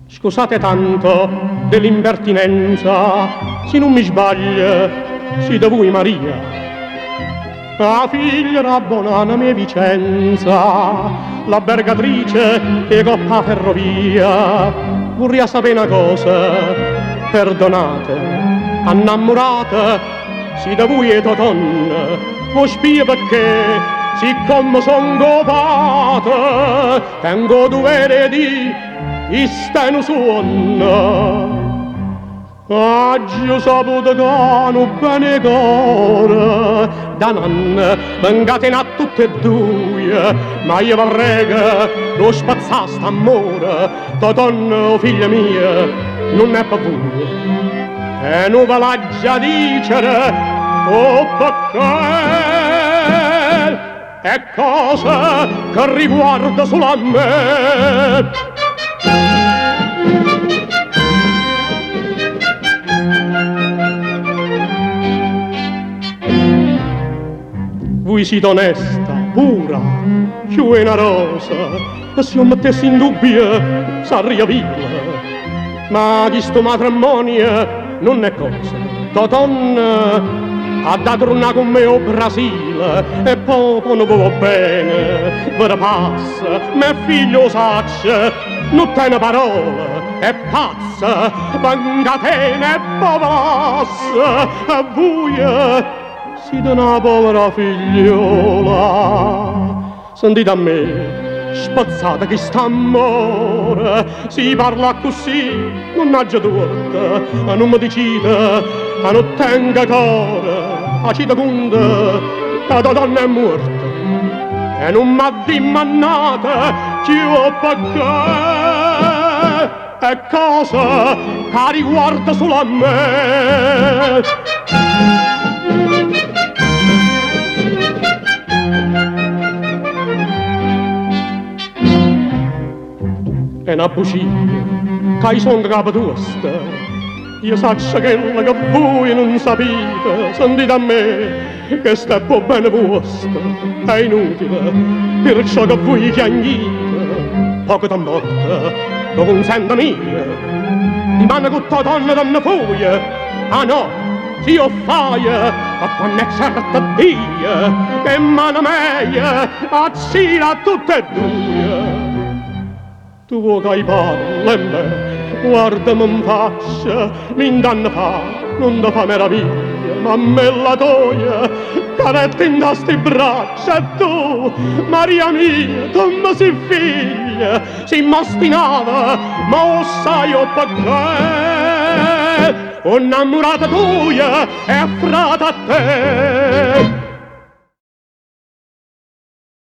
Scusate tanto dell'impertinenza, se non mi sbaglio, si da voi Maria. La figlia era buona mia Vicenza, la bergatrice che coppa ferrovia. Vorrei sapere una cosa, perdonate, innamorata, si da voi e Toton, lo spia perché, siccome son copata, tengo dovere di istenu suonna. Oggi saputo che hanno bene cuore, da non vengate a tutte e due, ma io vorrei che lo spazzaste amore, Toton, figlia mia, non è per voi. E non ve l'ha già dicere, oh perché è cosa che riguarda solo a me. Voi siete onesta, pura, più una rosa, e se io mettessi in dubbio, sarei villa. Ma di sto matrimonio non è cosa. Toton ha da tornare con me al Brasile, e proprio non va bene, ve ne passa, mio figlio sacce, non tiene parola, è pazza, vengatene e pavassa, e voi siete una povera figliola. Sentite a me, spazzata che sta amore, si parla così, mannaggia torta, non mi dicite, non tenga cuore, facite conto che la donna è morta, e non m'ha dimannata, che io perché è cosa che riguarda solo a me. È una bugia che son capo tosta. Io saccio che voi non sapete, sentite a me che sta po' bene vostra, è inutile, perciò che voi piagnite, poco da morte, lo consenta mia, rimane con tua donna foglia, ah no, se io fai, a quando è certa Dio, che mano meglio, accina tutte e due. Tu vuoi che parli e me, guardami in faccia, mi indanna fa, non da fa meraviglia, ma me la toia, caretta in sti braccia, e tu, Maria mia, tu mi sei figlia, si m'ostinava, ma lo sai o perché, innamorata tua e frata a te.